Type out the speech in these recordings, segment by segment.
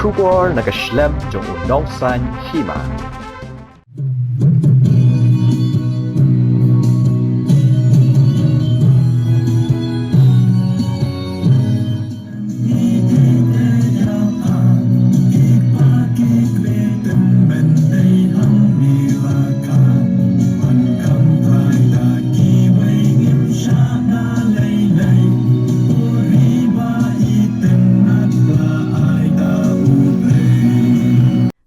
Shubor nagaslem jong unongsan hima.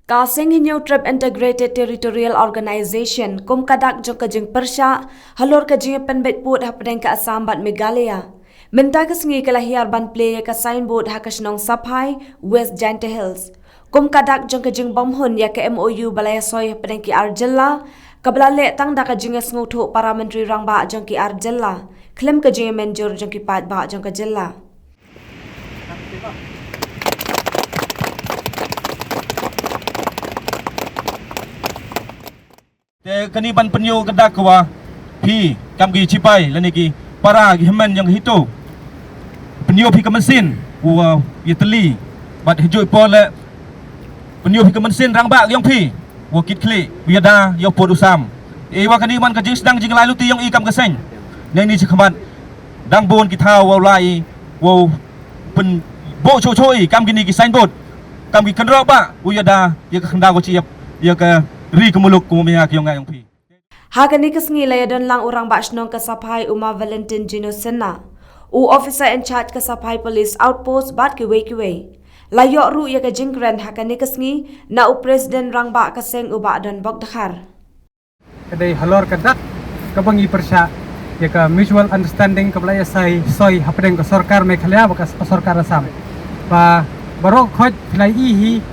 Kasing Hinyo Trip Integrated Territorial Organization kum kadak jong kajing persya halor kajing penbet put hapdeng ka Assam bat Meghalaya. Minta kasingi kalahiar ban play ka signboard hakasnong Saphai West Jante Hills. Kum kadak jong kajing bomhun ya ka MOU balaya soy hapdeng ki Arjilla kablale tang da kajing sngutu para menteri rangba jong ki Arjilla. Klem kajing menjur jong ki pat ba jong ka jilla. Te kaniban penyo kedak kawa pi kam gi cipai lani gi para gi hemen yang hito penyo pi kemesin wa yeteli bat hijoi pole penyo pi kemesin rangba yang pi wa kit kli biada yo pod usam e wa kaniban ka jing sedang jing lalu ti yang i kam keseng nang ni cikhamat dang bon ki thau wa lai wa pen bo cho choi kam gini ki signboard kam gi kendro ba uyada ya ka khanda ko ciap ya ka ri kemuluk kumumia kiyong ngayong pi. Hagani kasngi layadon lang urang basnong kasapay Uma Valentin Gino Sena. U officer in charge kasapay police outpost bat kiwe. Layo ru ya ka jingkren hagani kasngi na u president rangba kaseng uba don bogdakhar. Kadai halor kadak kabangi persya ya ka mutual understanding kablaya sai soy hapdeng ka sarkar Meghalaya bakas sarkar Assam. Ba barok khoj thlai hi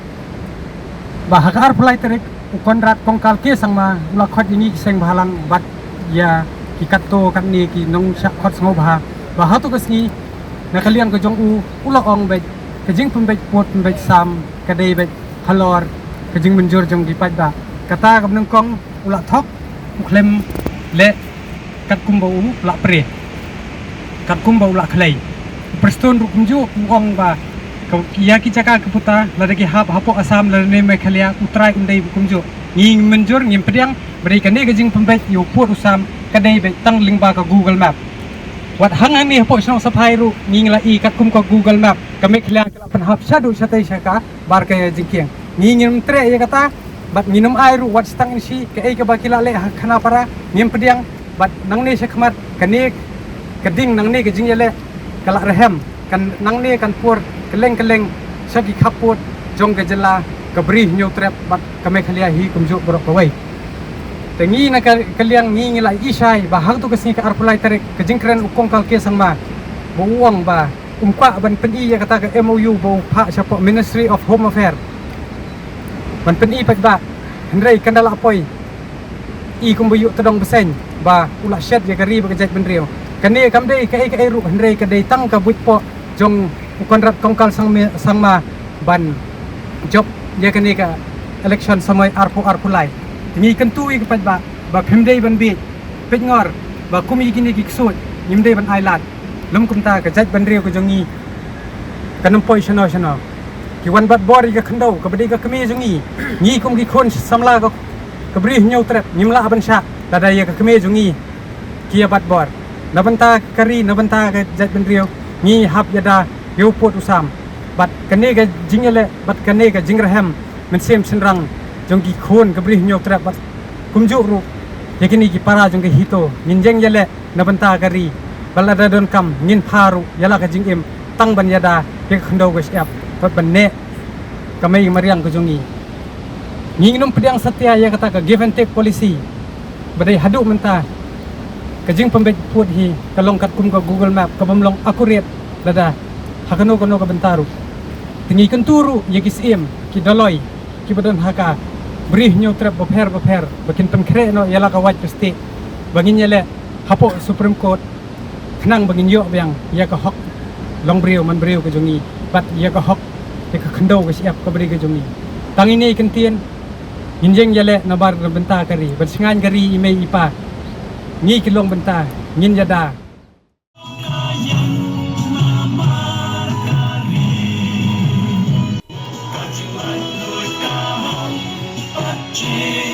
ba hakar phlai terik kontrak kongkal ke sang ma ula khot ini seng bahalang bat ya ki katto kan ni ki nong sha khot sngo bah ba ha to kasni na kalian ko jong u ula ong be ke jing pun be pot be sam ka dei be halor ke jing menjur jong di pat ba kata kam nang kong ula thok klem le kat kum ba u la pre kat kum ba ula khlai preston ru kum ju ong ba ya ki caka keputa lada ki hapok Assam lada ne Meghalaya utrai undai kumjo nging menjur ngim pediang berikan ne gajing pembet yo put usam kadai be tang lingba ka Google Map wat hang ni hapok snong Saphai ru nging la i kat kum ka Google Map ka Meghalaya pen hap shadu satai shaka bar ka jingkiang nging tre ya kata bat minum air ru wat stang si ka ei ka bakila le khana para ngim pediang bat nang ne shakmat kane kading nang ne gajing yele kala rehem kan nang ne kan pur keleng sagi kaput jong ke jela kabri nyu trap bat ka Meghalaya hi kumju borok kawai tengi na kaliang ngi ngila isai bahag tu kasni ka arpulai tarik ke jingkren ukong kal ke sangma buang ba umpa ban peni ya kata ka MOU bo pha chapo Ministry of Home Affairs ban peni pak ba hendrai kandala apoi i kumbuyu tedong besen ba ula shed ya kari ba kejat benrio kane kamdei ka ai ru hendrai ka dei tang ka buitpo jong kontrak kongkal sangma ban job ya kani ka election samai arpulai ni kentui kepat ba phimdei ban bi pengor ba kumi gini ki ksut nimdei ban island lum kumta ka jat ban rio ko jongi kanampoi shano ki wan bat bori ka khandau ka badi ka kami jongi ni kum ki khon samla ka kabri nyau trap nimla ban sha tada ya ka kami jongi ki bat bor nabanta kari nabanta ka jat ban rio ni hap yada yo pot usam bat kane ga jingele bat kane ga jingrahem men sem senrang jongki khon kabri nyo tra bat kumju ru yakini ki para jongki hito ninjeng yele nabanta kari balada don kam nin paru yala ka jingem tang ban yada ke khndo ga siap bat banne kamai mariang ko jongi nginum pediang satya ya kata ka give and take policy badai hadu menta kajing pembet put hi kalong kat kum ka Google Map ka bamlong accurate lada hakano kono ka bentaru tingi kenturu ya kisim ki doloy ki badan haka brih nyo trap bapher bakin pemkre no yala ka waj pasti bangin yele hapo Supreme Court khnang bangin yo yang ya ka hok long brio man brio ka jongi bat ya ka hok ya ka khndo ka siap ka bri ka jongi tangini kentien injeng yele nabar benta kari bersengan kari ime ipa ngi kilong benta ngin yada Ji